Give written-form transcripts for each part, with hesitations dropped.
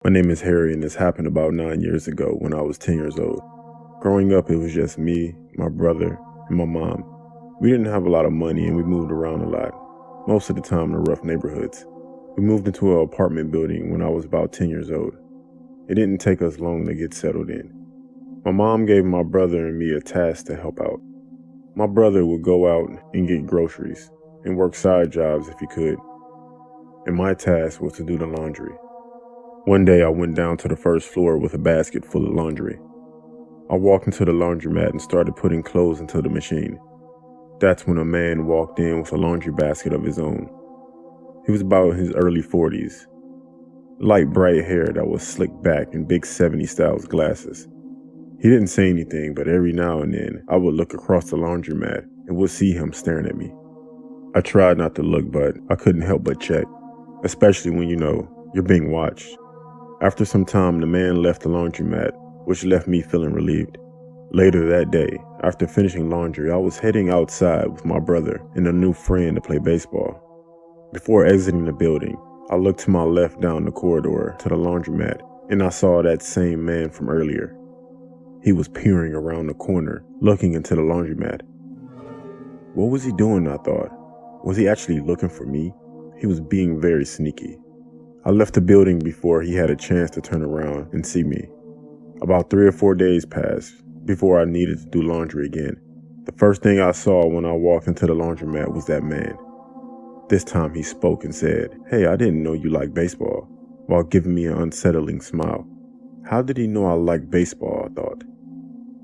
My name is Harry, and this happened about 9 years ago when I was 10 years old. Growing up, it was just me, my brother, and my mom. We didn't have a lot of money and we moved around a lot, most of the time in rough neighborhoods. We moved into an apartment building when I was about 10 years old. It didn't take us long to get settled in. My mom gave my brother and me a task to help out. My brother would go out and get groceries and work side jobs if he could, and my task was to do the laundry. One day I went down to the first floor with a basket full of laundry. I walked into the laundromat and started putting clothes into the machine. That's when a man walked in with a laundry basket of his own. He was about in his early 40s, light bright hair that was slicked back and big 70s style glasses. He didn't say anything, but every now and then I would look across the laundromat and would see him staring at me. I tried not to look, but I couldn't help but check, especially when you're being watched. After some time, the man left the laundromat, which left me feeling relieved. Later that day, after finishing laundry, I was heading outside with my brother and a new friend to play baseball. Before exiting the building, I looked to my left down the corridor to the laundromat, and I saw that same man from earlier. He was peering around the corner, looking into the laundromat. What was he doing, I thought? Was he actually looking for me? He was being very sneaky. I left the building before he had a chance to turn around and see me. About 3 or 4 days passed before I needed to do laundry again. The first thing I saw when I walked into the laundromat was that man. This time he spoke and said, "Hey, I didn't know you liked baseball," while giving me an unsettling smile. How did he know I liked baseball, I thought.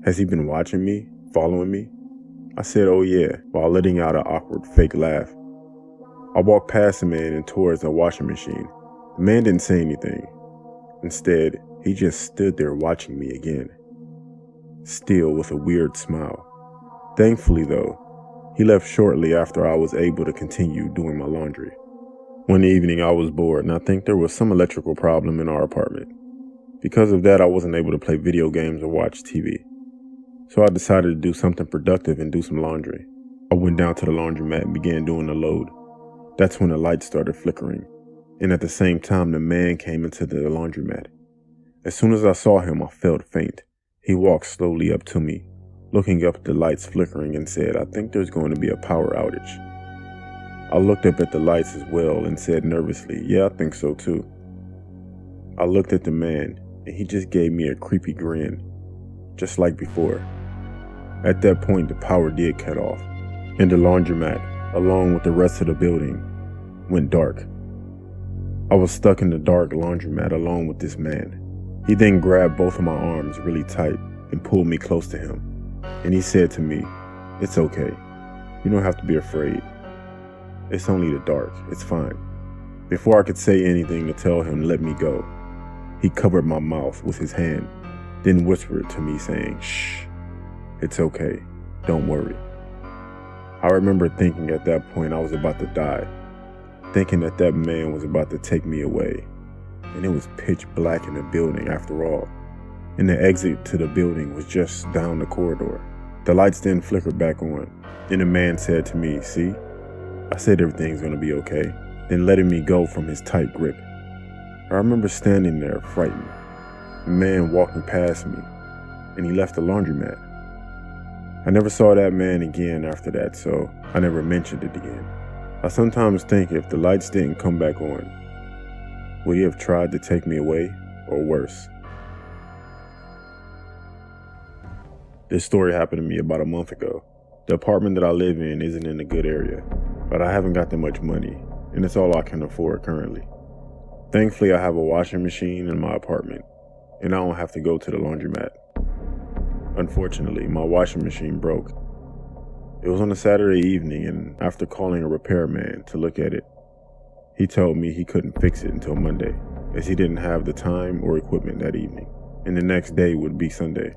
Has he been watching me, following me? I said, "Oh yeah," while letting out an awkward fake laugh. I walked past the man and towards a washing machine. The man didn't say anything. Instead, he just stood there watching me again, still with a weird smile. Thankfully though, he left shortly after I was able to continue doing my laundry. One evening I was bored and I think there was some electrical problem in our apartment. Because of that, I wasn't able to play video games or watch TV. So I decided to do something productive and do some laundry. I went down to the laundromat and began doing the load. That's when the lights started flickering, and at the same time the man came into the laundromat. As soon as I saw him, I felt faint. He walked slowly up to me, looking up at the lights flickering, and said, "I think there's going to be a power outage." I looked up at the lights as well and said nervously, "Yeah, I think so too." I looked at the man, and he just gave me a creepy grin, just like before. At that point, the power did cut off, and the laundromat, along with the rest of the building, went dark. I was stuck in the dark laundromat alone with this man. He then grabbed both of my arms really tight and pulled me close to him, and he said to me, "It's okay. You don't have to be afraid. It's only the dark. It's fine." Before I could say anything to tell him to let me go, he covered my mouth with his hand, then whispered to me saying, "Shh, it's okay. Don't worry." I remember thinking at that point I was about to die, thinking that that man was about to take me away. And it was pitch black in the building after all, and the exit to the building was just down the corridor. The lights then flickered back on, and the man said to me, "See? I said everything's gonna be okay," then letting me go from his tight grip. I remember standing there frightened, the man walking past me, and he left the laundromat. I never saw that man again after that, so I never mentioned it again. I sometimes think if the lights didn't come back on, would he have tried to take me away, or worse? This story happened to me about a month ago. The apartment that I live in isn't in a good area, but I haven't got that much money, and it's all I can afford currently. Thankfully, I have a washing machine in my apartment, and I don't have to go to the laundromat. Unfortunately, my washing machine broke. It was on a Saturday evening, and after calling a repairman to look at it, he told me he couldn't fix it until Monday, as he didn't have the time or equipment that evening, and the next day would be Sunday.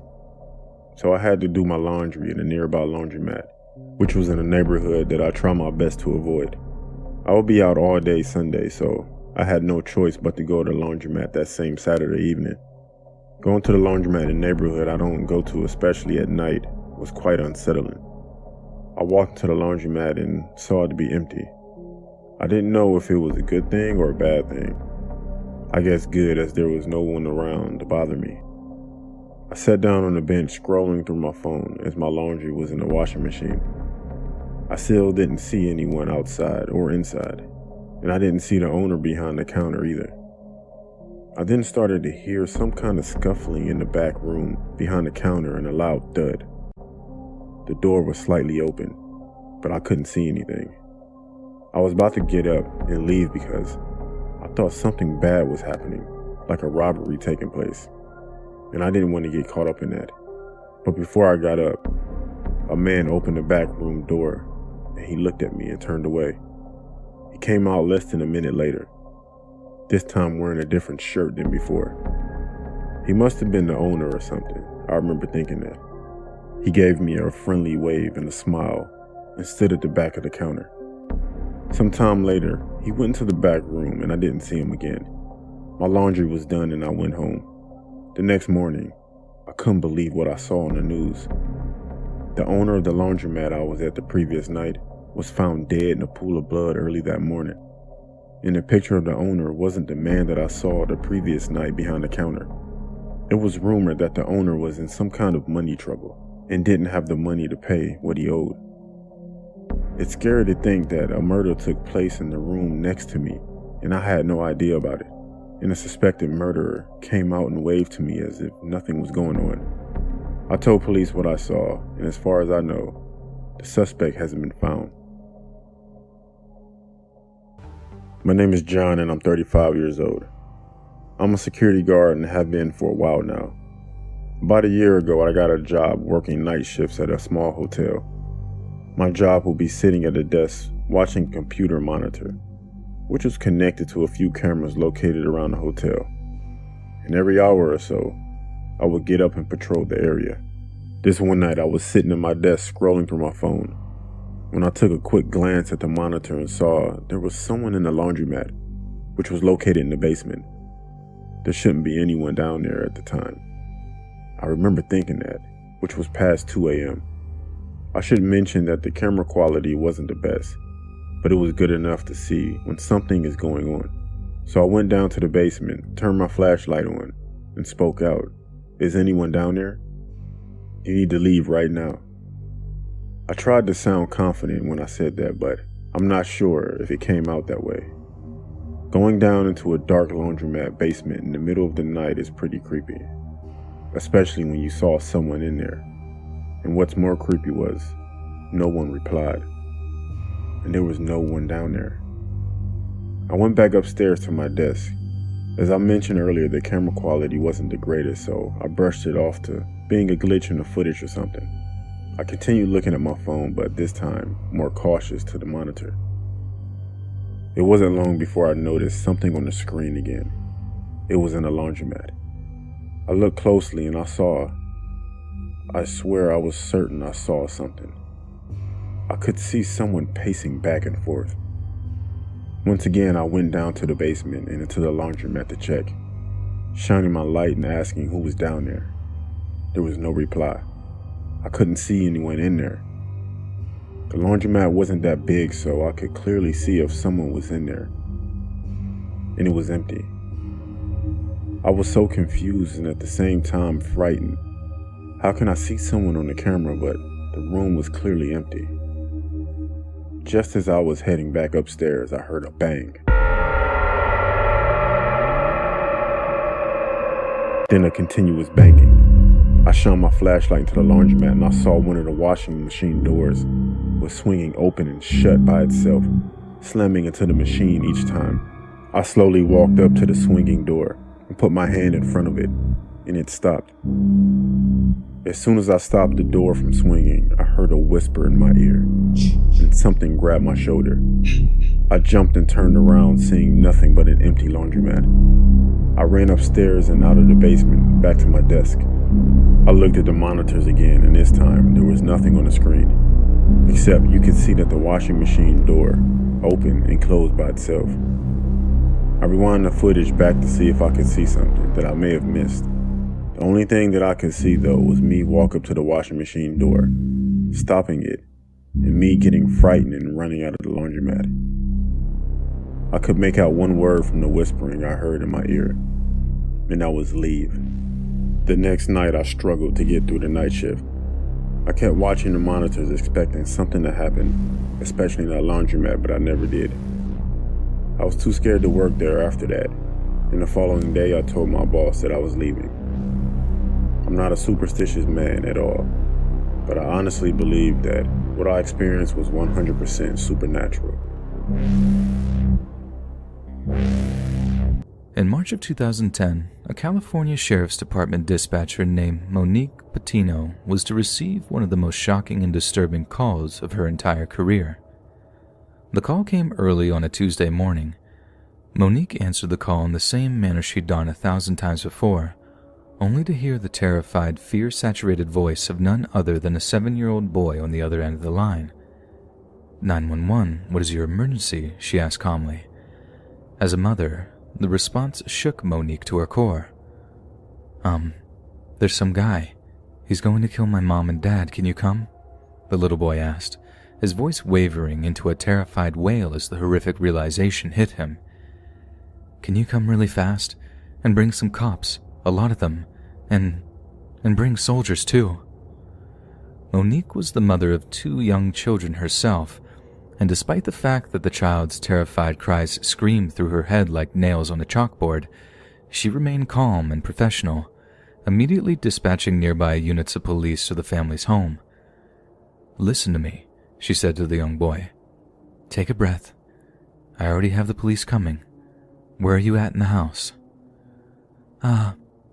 So I had to do my laundry in a nearby laundromat, which was in a neighborhood that I try my best to avoid. I would be out all day Sunday, so I had no choice but to go to the laundromat that same Saturday evening. Going to the laundromat in a neighborhood I don't go to, especially at night, was quite unsettling. I walked into the laundromat and saw it to be empty. I didn't know if it was a good thing or a bad thing. I guess good, as there was no one around to bother me. I sat down on the bench scrolling through my phone as my laundry was in the washing machine. I still didn't see anyone outside or inside, and I didn't see the owner behind the counter either. I then started to hear some kind of scuffling in the back room behind the counter and a loud thud. The door was slightly open, but I couldn't see anything. I was about to get up and leave because I thought something bad was happening, like a robbery taking place, and I didn't want to get caught up in that. But before I got up, a man opened the back room door, and he looked at me and turned away. He came out less than a minute later, this time wearing a different shirt than before. He must have been the owner or something. I remember thinking that. He gave me a friendly wave and a smile and stood at the back of the counter. Some time later, he went into the back room and I didn't see him again. My laundry was done and I went home. The next morning, I couldn't believe what I saw on the news. The owner of the laundromat I was at the previous night was found dead in a pool of blood early that morning. And the picture of the owner wasn't the man that I saw the previous night behind the counter. It was rumored that the owner was in some kind of money trouble and didn't have the money to pay what he owed. It's scary to think that a murder took place in the room next to me and I had no idea about it. And the suspected murderer came out and waved to me as if nothing was going on. I told police what I saw, and as far as I know, the suspect hasn't been found. My name is John and I'm 35 years old. I'm a security guard and have been for a while now. About a year ago, I got a job working night shifts at a small hotel. My job will be sitting at a desk watching a computer monitor, which was connected to a few cameras located around the hotel. And every hour or so, I would get up and patrol the area. This one night I was sitting at my desk scrolling through my phone when I took a quick glance at the monitor and saw there was someone in the laundromat, which was located in the basement. There shouldn't be anyone down there at the time. I remember thinking that, which was past 2 a.m. I should mention that the camera quality wasn't the best, but it was good enough to see when something is going on. So I went down to the basement, turned my flashlight on, and spoke out. "Is anyone down there? You need to leave right now." I tried to sound confident when I said that, but I'm not sure if it came out that way. Going down into a dark laundromat basement in the middle of the night is pretty creepy, especially when you saw someone in there. And what's more creepy was, no one replied. And there was no one down there. I went back upstairs to my desk. As I mentioned earlier, the camera quality wasn't the greatest, so I brushed it off to being a glitch in the footage or something. I continued looking at my phone, but this time more cautious to the monitor. It wasn't long before I noticed something on the screen again. It was in a laundromat. I looked closely and I swear I was certain I saw something. I could see someone pacing back and forth. Once again, I went down to the basement and into the laundromat to check, shining my light and asking who was down there. There was no reply. I couldn't see anyone in there. The laundromat wasn't that big, so I could clearly see if someone was in there. And it was empty. I was so confused and at the same time frightened. How can I see someone on the camera, but the room was clearly empty? Just as I was heading back upstairs, I heard a bang. Then a continuous banging. I shone my flashlight into the laundromat and I saw one of the washing machine doors was swinging open and shut by itself, slamming into the machine each time. I slowly walked up to the swinging door and put my hand in front of it, and it stopped. As soon as I stopped the door from swinging, I heard a whisper in my ear, and something grabbed my shoulder. I jumped and turned around, seeing nothing but an empty laundromat. I ran upstairs and out of the basement, back to my desk. I looked at the monitors again, and this time there was nothing on the screen, except you could see that the washing machine door opened and closed by itself. I rewound the footage back to see if I could see something that I may have missed. The only thing that I could see, though, was me walk up to the washing machine door, stopping it, and me getting frightened and running out of the laundromat. I could make out one word from the whispering I heard in my ear, and that was leave. The next night I struggled to get through the night shift. I kept watching the monitors expecting something to happen, especially in that laundromat, but I never did. I was too scared to work there after that, and the following day I told my boss that I was leaving. I'm not a superstitious man at all, but I honestly believe that what I experienced was 100% supernatural. In March of 2010, a California Sheriff's Department dispatcher named Monique Patino was to receive one of the most shocking and disturbing calls of her entire career. The call came early on a Tuesday morning. Monique answered the call in the same manner she'd done 1,000 times before, only to hear the terrified, fear-saturated voice of none other than a 7-year-old boy on the other end of the line. "911, what is your emergency?" she asked calmly. As a mother, the response shook Monique to her core. There's some guy. He's going to kill my mom and dad. Can you come?" the little boy asked, his voice wavering into a terrified wail as the horrific realization hit him. "Can you come really fast? And bring some cops, a lot of them, and bring soldiers too." Monique was the mother of 2 young children herself, and despite the fact that the child's terrified cries screamed through her head like nails on a chalkboard, she remained calm and professional, immediately dispatching nearby units of police to the family's home. "Listen to me," she said to the young boy. "Take a breath. I already have the police coming. Where are you at in the house?"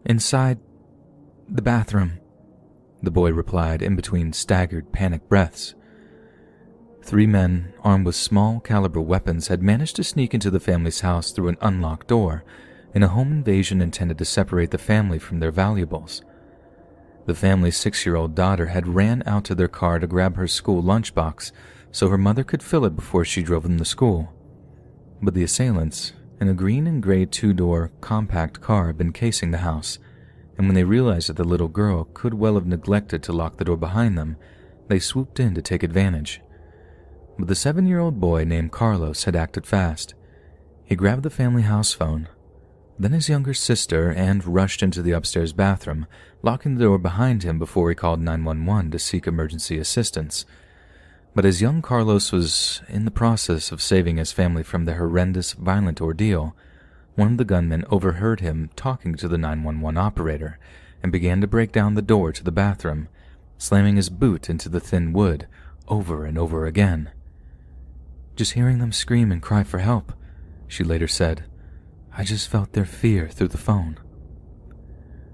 Inside the bathroom," the boy replied in between staggered, panicked breaths. 3 men, armed with small-caliber weapons, had managed to sneak into the family's house through an unlocked door in a home invasion intended to separate the family from their valuables. The family's 6-year-old daughter had ran out to their car to grab her school lunchbox so her mother could fill it before she drove them to school. But the assailants, in a green and gray 2-door compact car, had been casing the house, and when they realized that the little girl could well have neglected to lock the door behind them, they swooped in to take advantage. But the 7-year-old boy named Carlos had acted fast. He grabbed the family house phone, then his younger sister, and rushed into the upstairs bathroom, locking the door behind him before he called 911 to seek emergency assistance. But as young Carlos was in the process of saving his family from the horrendous, violent ordeal, one of the gunmen overheard him talking to the 911 operator and began to break down the door to the bathroom, slamming his boot into the thin wood over and over again. "Just hearing them scream and cry for help," she later said. "I just felt their fear through the phone."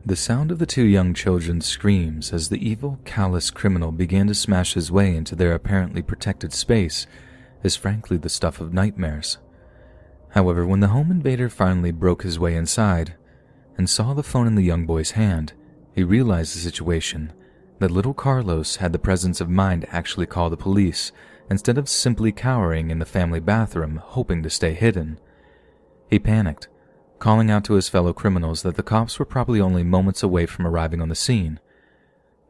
The sound of the 2 young children's screams as the evil, callous criminal began to smash his way into their apparently protected space is frankly the stuff of nightmares. However, when the home invader finally broke his way inside and saw the phone in the young boy's hand, he realized the situation, that little Carlos had the presence of mind to actually call the police instead of simply cowering in the family bathroom hoping to stay hidden. He panicked, calling out to his fellow criminals that the cops were probably only moments away from arriving on the scene.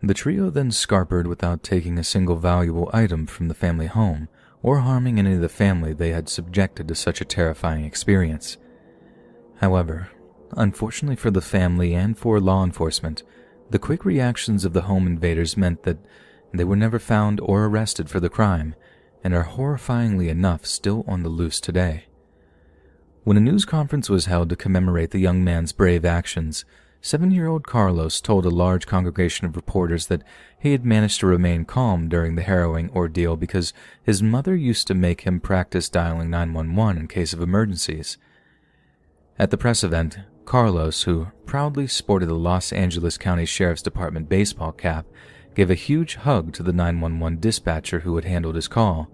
The trio then scarpered without taking a single valuable item from the family home or harming any of the family they had subjected to such a terrifying experience. However, unfortunately for the family and for law enforcement, the quick reactions of the home invaders meant that they were never found or arrested for the crime and are horrifyingly enough still on the loose today. When a news conference was held to commemorate the young man's brave actions, 7-year-old Carlos told a large congregation of reporters that he had managed to remain calm during the harrowing ordeal because his mother used to make him practice dialing 911 in case of emergencies. At the press event, Carlos, who proudly sported the Los Angeles County Sheriff's Department baseball cap, gave a huge hug to the 911 dispatcher who had handled his call.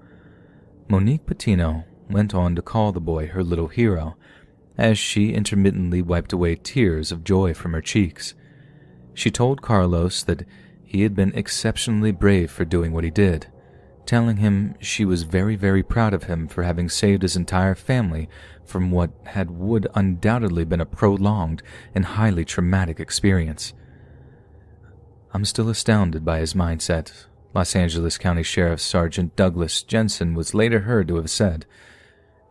Monique Patino went on to call the boy her little hero, as she intermittently wiped away tears of joy from her cheeks. She told Carlos that he had been exceptionally brave for doing what he did, telling him she was very, very proud of him for having saved his entire family from what would undoubtedly been a prolonged and highly traumatic experience. "I'm still astounded by his mindset," Los Angeles County Sheriff Sergeant Douglas Jensen was later heard to have said.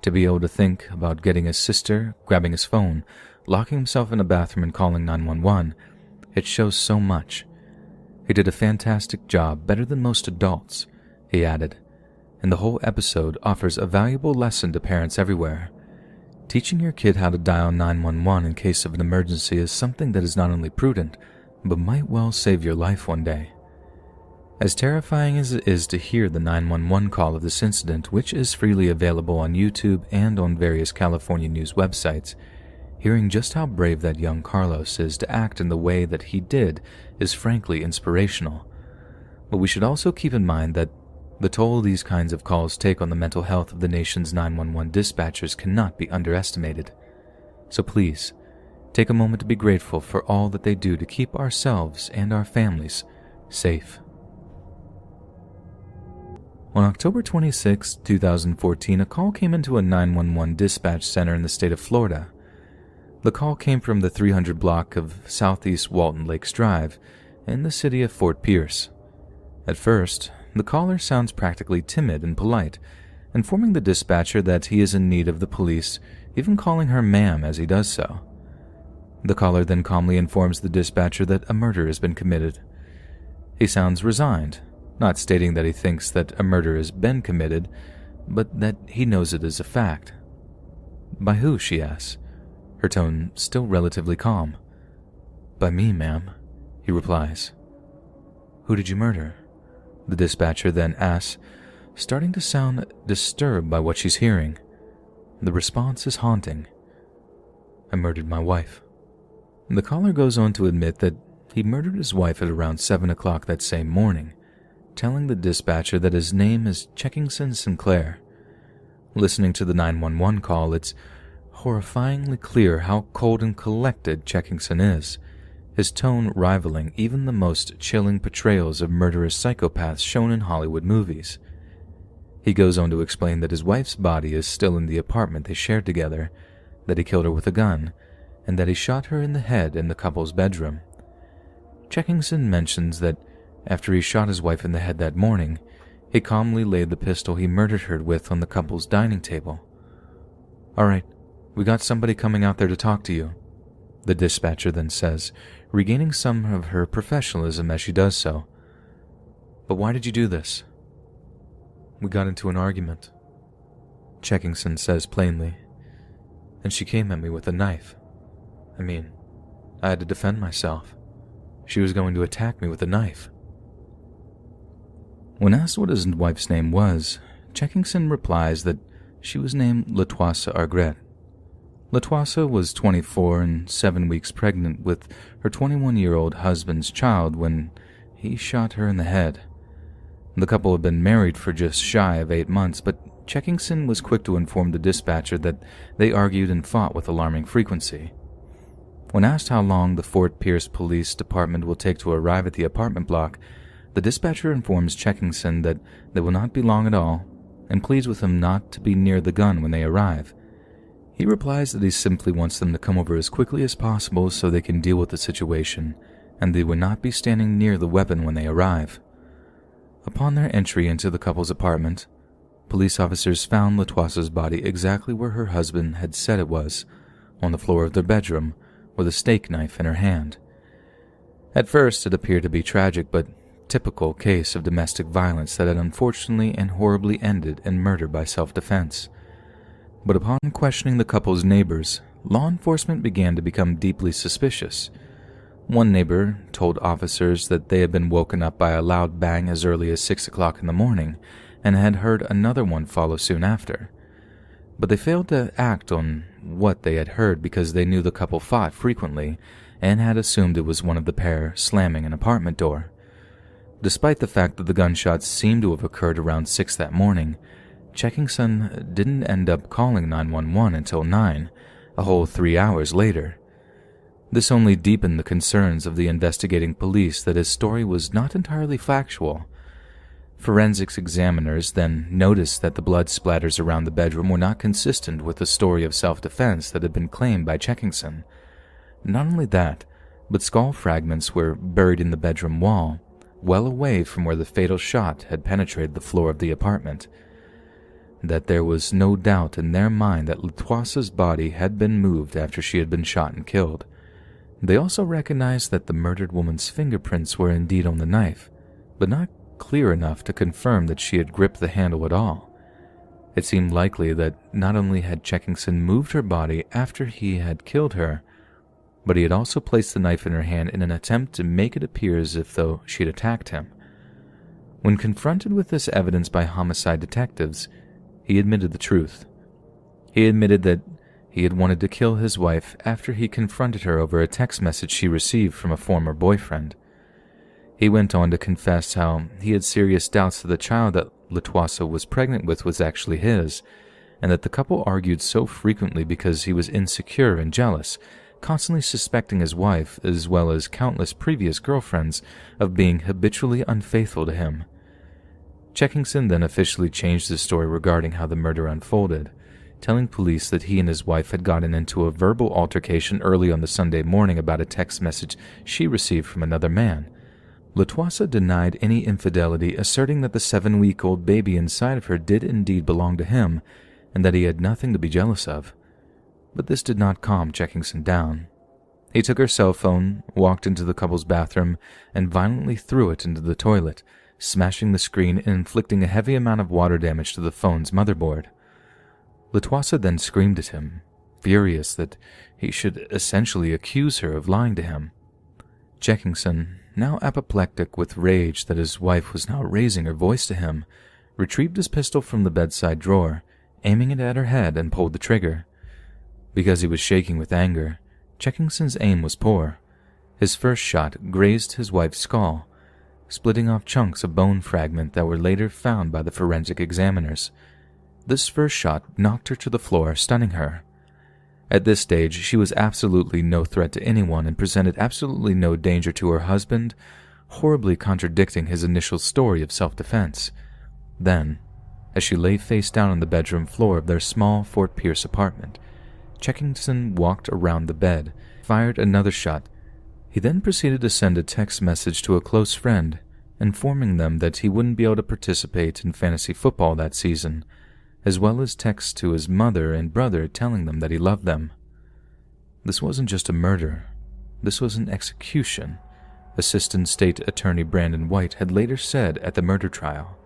To be able to think about getting his sister, grabbing his phone, locking himself in a bathroom and calling 911, it shows so much. He did a fantastic job, better than most adults, he added, and the whole episode offers a valuable lesson to parents everywhere. Teaching your kid how to dial 911 in case of an emergency is something that is not only prudent, but might well save your life one day. As terrifying as it is to hear the 911 call of this incident, which is freely available on YouTube and on various California news websites, hearing just how brave that young Carlos is to act in the way that he did is frankly inspirational. But we should also keep in mind that the toll these kinds of calls take on the mental health of the nation's 911 dispatchers cannot be underestimated. So please, take a moment to be grateful for all that they do to keep ourselves and our families safe. On October 26, 2014, a call came into a 911 dispatch center in the state of Florida. The call came from the 300 block of Southeast Walton Lakes Drive in the city of Fort Pierce. At first, the caller sounds practically timid and polite, informing the dispatcher that he is in need of the police, even calling her ma'am as he does so. The caller then calmly informs the dispatcher that a murder has been committed. He sounds resigned, not stating that he thinks that a murder has been committed, but that he knows it is a fact. By who, she asks, her tone still relatively calm. By me, ma'am, he replies. Who did you murder? The dispatcher then asks, starting to sound disturbed by what she's hearing. The response is haunting. I murdered my wife. The caller goes on to admit that he murdered his wife at around 7 o'clock that same morning, telling the dispatcher that his name is Checkingson Sinclair. Listening to the 911 call, it's horrifyingly clear how cold and collected Checkingson is, his tone rivaling even the most chilling portrayals of murderous psychopaths shown in Hollywood movies. He goes on to explain that his wife's body is still in the apartment they shared together, that he killed her with a gun, and that he shot her in the head in the couple's bedroom. Checkingson mentions that after he shot his wife in the head that morning, he calmly laid the pistol he murdered her with on the couple's dining table. All right, we got somebody coming out there to talk to you, the dispatcher then says, regaining some of her professionalism as she does so. But why did you do this? We got into an argument, Checkingson says plainly, and she came at me with a knife. I had to defend myself. She was going to attack me with a knife. When asked what his wife's name was, Checkingson replies that she was named Latoisa Argret. Latoisa was 24 and 7 weeks pregnant with her 21-year-old husband's child when he shot her in the head. The couple had been married for just shy of 8 months, but Checkingson was quick to inform the dispatcher that they argued and fought with alarming frequency. When asked how long the Fort Pierce Police Department will take to arrive at the apartment block, the dispatcher informs Checkingson that they will not be long at all, and pleads with him not to be near the gun when they arrive. He replies that he simply wants them to come over as quickly as possible so they can deal with the situation, and they will not be standing near the weapon when they arrive. Upon their entry into the couple's apartment, police officers found Latoisa's body exactly where her husband had said it was, on the floor of their bedroom, with a steak knife in her hand. At first it appeared to be tragic but typical case of domestic violence that had unfortunately and horribly ended in murder by self-defense. But upon questioning the couple's neighbors, law enforcement began to become deeply suspicious. One neighbor told officers that they had been woken up by a loud bang as early as 6 o'clock in the morning and had heard another one follow soon after. But they failed to act on what they had heard because they knew the couple fought frequently and had assumed it was one of the pair slamming an apartment door. Despite the fact that the gunshots seemed to have occurred around 6 that morning, Checkingson didn't end up calling 911 until 9, a whole 3 hours later. This only deepened the concerns of the investigating police that his story was not entirely factual. Forensics examiners then noticed that the blood splatters around the bedroom were not consistent with the story of self-defense that had been claimed by Checkingson. Not only that, but skull fragments were buried in the bedroom wall, well away from where the fatal shot had penetrated the floor of the apartment. that there was no doubt in their mind that Latoisa's body had been moved after she had been shot and killed. They also recognized that the murdered woman's fingerprints were indeed on the knife, but not clear enough to confirm that she had gripped the handle at all. It seemed likely that not only had Checkinson moved her body after he had killed her, but he had also placed the knife in her hand in an attempt to make it appear as if though she had attacked him. When confronted with this evidence by homicide detectives, he admitted the truth. He admitted that he had wanted to kill his wife after he confronted her over a text message she received from a former boyfriend. He went on to confess how he had serious doubts that the child that Latoisa was pregnant with was actually his, and that the couple argued so frequently because he was insecure and jealous, constantly suspecting his wife, as well as countless previous girlfriends, of being habitually unfaithful to him. Checkinson then officially changed his story regarding how the murder unfolded, telling police that he and his wife had gotten into a verbal altercation early on the Sunday morning about a text message she received from another man. Latoisa denied any infidelity, asserting that the 7-week-old baby inside of her did indeed belong to him, and that he had nothing to be jealous of. But this did not calm Checkinson down. He took her cell phone, walked into the couple's bathroom, and violently threw it into the toilet, smashing the screen and inflicting a heavy amount of water damage to the phone's motherboard. Latoisa then screamed at him, furious that he should essentially accuse her of lying to him. Checkinson, now apoplectic with rage that his wife was now raising her voice to him, retrieved his pistol from the bedside drawer, aiming it at her head, and pulled the trigger. Because he was shaking with anger, Checkinson's aim was poor. His first shot grazed his wife's skull, splitting off chunks of bone fragment that were later found by the forensic examiners. This first shot knocked her to the floor, stunning her. At this stage, she was absolutely no threat to anyone and presented absolutely no danger to her husband, horribly contradicting his initial story of self-defense. Then, as she lay face down on the bedroom floor of their small Fort Pierce apartment, Checkinson walked around the bed, fired another shot. He then proceeded to send a text message to a close friend, informing them that he wouldn't be able to participate in fantasy football that season, as well as texts to his mother and brother telling them that he loved them. This wasn't just a murder. This was an execution, Assistant State Attorney Brandon White had later said at the murder trial.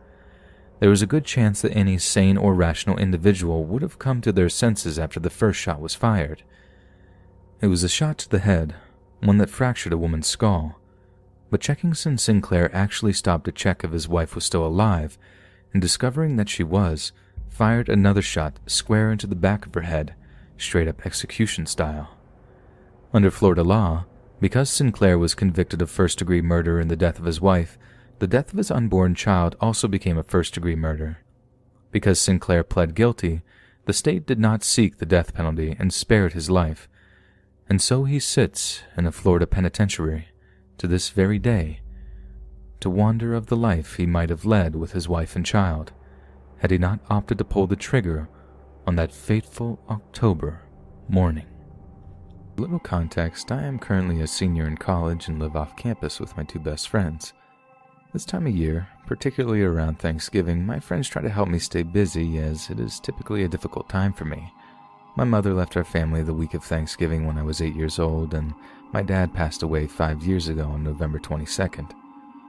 There was a good chance that any sane or rational individual would have come to their senses after the first shot was fired. It was a shot to the head, one that fractured a woman's skull, but Checkinson Sinclair actually stopped to check if his wife was still alive, and discovering that she was, fired another shot square into the back of her head, straight-up execution style. Under Florida law, because Sinclair was convicted of first-degree murder in the death of his wife, the death of his unborn child also became a first-degree murder. Because Sinclair pled guilty, the state did not seek the death penalty and spared his life, and so he sits in a Florida penitentiary to this very day, to wonder of the life he might have led with his wife and child, had he not opted to pull the trigger on that fateful October morning. A little context, I am currently a senior in college and live off campus with my two best friends. This time of year, particularly around Thanksgiving, my friends try to help me stay busy as it is typically a difficult time for me. My mother left our family the week of Thanksgiving when I was 8 years old, and my dad passed away 5 years ago on November 22nd.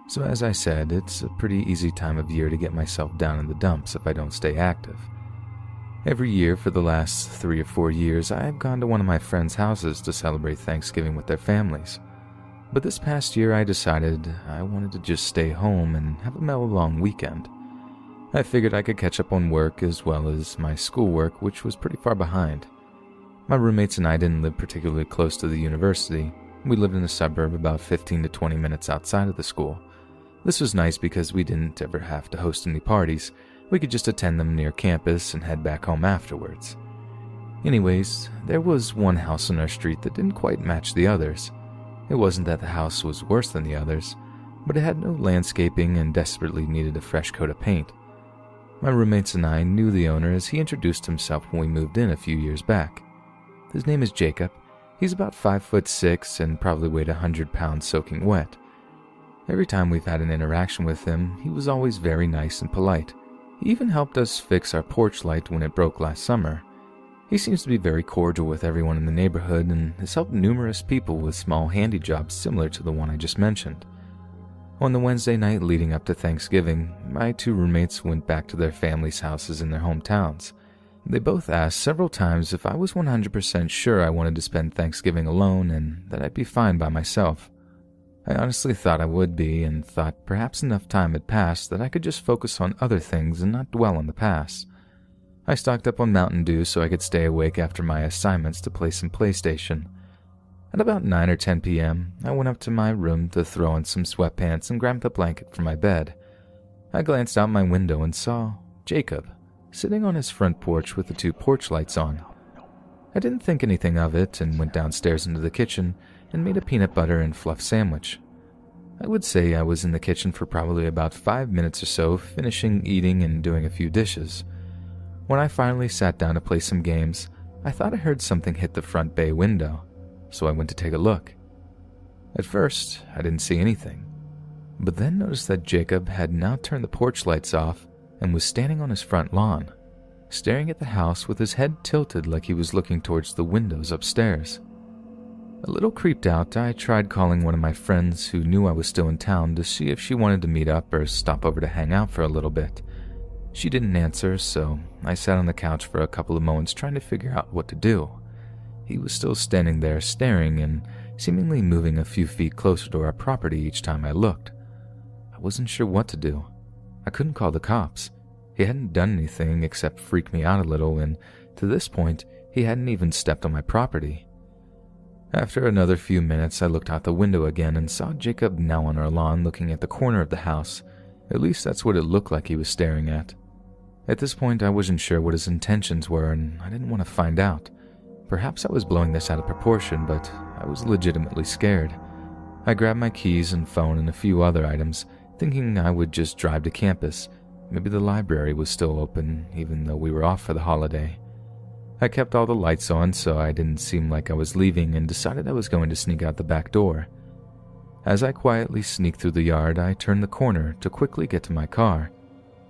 So as I said, it's a pretty easy time of year to get myself down in the dumps if I don't stay active. Every year for the last 3 or 4 years, I have gone to one of my friends' houses to celebrate Thanksgiving with their families. But this past year I decided I wanted to just stay home and have a mellow long weekend. I figured I could catch up on work as well as my schoolwork, which was pretty far behind. My roommates and I didn't live particularly close to the university. We lived in a suburb about 15 to 20 minutes outside of the school. This was nice because we didn't ever have to host any parties. We could just attend them near campus and head back home afterwards. Anyways, there was one house on our street that didn't quite match the others. It wasn't that the house was worse than the others, but it had no landscaping and desperately needed a fresh coat of paint. My roommates and I knew the owner as he introduced himself when we moved in a few years back. His name is Jacob. He's about 5'6" and probably weighed 100 pounds soaking wet. Every time we've had an interaction with him, he was always very nice and polite. He even helped us fix our porch light when it broke last summer. He seems to be very cordial with everyone in the neighborhood and has helped numerous people with small handy jobs similar to the one I just mentioned. On the Wednesday night leading up to Thanksgiving, my two roommates went back to their families' houses in their hometowns. They both asked several times if I was 100% sure I wanted to spend Thanksgiving alone and that I'd be fine by myself. I honestly thought I would be, and thought perhaps enough time had passed that I could just focus on other things and not dwell on the past. I stocked up on Mountain Dew so I could stay awake after my assignments to play some PlayStation. At about 9 or 10 p.m., I went up to my room to throw on some sweatpants and grab the blanket from my bed. I glanced out my window and saw Jacob sitting on his front porch with the two porch lights on. I didn't think anything of it and went downstairs into the kitchen and made a peanut butter and fluff sandwich. I would say I was in the kitchen for probably about 5 minutes or so, finishing eating and doing a few dishes. When I finally sat down to play some games, I thought I heard something hit the front bay window, so I went to take a look. At first, I didn't see anything, but then noticed that Jacob had now turned the porch lights off and was standing on his front lawn, staring at the house with his head tilted like he was looking towards the windows upstairs. A little creeped out, I tried calling one of my friends who knew I was still in town to see if she wanted to meet up or stop over to hang out for a little bit. She didn't answer, so I sat on the couch for a couple of moments trying to figure out what to do. He was still standing there staring and seemingly moving a few feet closer to our property each time I looked. I wasn't sure what to do. I couldn't call the cops. He hadn't done anything except freak me out a little, and to this point, he hadn't even stepped on my property. After another few minutes, I looked out the window again and saw Jacob now on our lawn looking at the corner of the house. At least that's what it looked like he was staring at. At this point, I wasn't sure what his intentions were, and I didn't want to find out. Perhaps I was blowing this out of proportion, but I was legitimately scared. I grabbed my keys and phone and a few other items, thinking I would just drive to campus. Maybe the library was still open, even though we were off for the holiday. I kept all the lights on so I didn't seem like I was leaving and decided I was going to sneak out the back door. As I quietly sneaked through the yard, I turned the corner to quickly get to my car,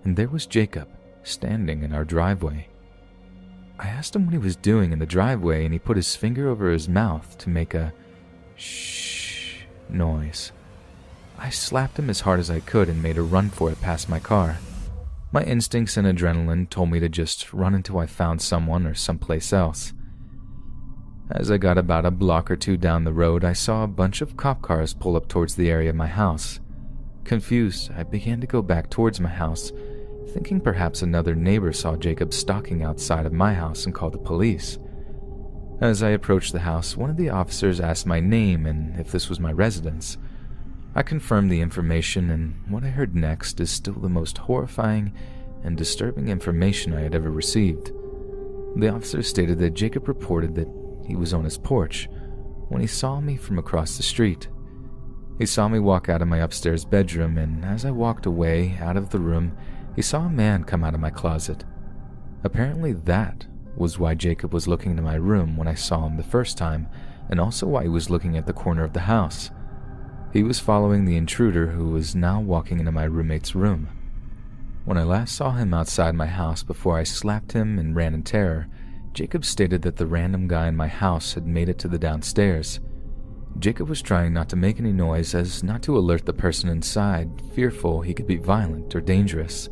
and there was Jacob, standing in our driveway. I asked him what he was doing in the driveway, and he put his finger over his mouth to make a shh noise. I slapped him as hard as I could and made a run for it past my car. My instincts and adrenaline told me to just run until I found someone or someplace else. As I got about a block or two down the road, I saw a bunch of cop cars pull up towards the area of my house. Confused, I began to go back towards my house, thinking perhaps another neighbor saw Jacob stalking outside of my house and called the police. As I approached the house, one of the officers asked my name and if this was my residence. I confirmed the information, and what I heard next is still the most horrifying and disturbing information I had ever received. The officer stated that Jacob reported that he was on his porch when he saw me from across the street. He saw me walk out of my upstairs bedroom, and as I walked away out of the room, he saw a man come out of my closet. Apparently that was why Jacob was looking into my room when I saw him the first time, and also why he was looking at the corner of the house. He was following the intruder who was now walking into my roommate's room. When I last saw him outside my house before I slapped him and ran in terror, Jacob stated that the random guy in my house had made it to the downstairs. Jacob was trying not to make any noise as not to alert the person inside, fearful he could be violent or dangerous.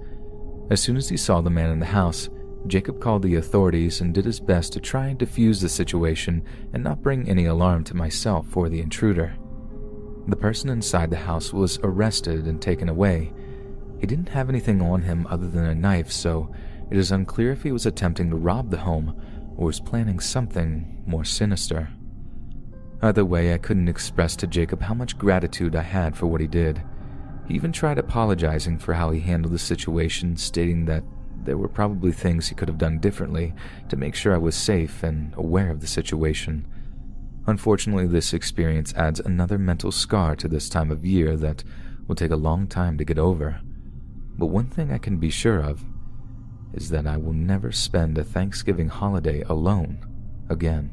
As soon as he saw the man in the house, Jacob called the authorities and did his best to try and defuse the situation and not bring any alarm to myself or the intruder. The person inside the house was arrested and taken away. He didn't have anything on him other than a knife, so it is unclear if he was attempting to rob the home or was planning something more sinister. Either way, I couldn't express to Jacob how much gratitude I had for what he did. He even tried apologizing for how he handled the situation, stating that there were probably things he could have done differently to make sure I was safe and aware of the situation. Unfortunately, this experience adds another mental scar to this time of year that will take a long time to get over. But one thing I can be sure of is that I will never spend a Thanksgiving holiday alone again.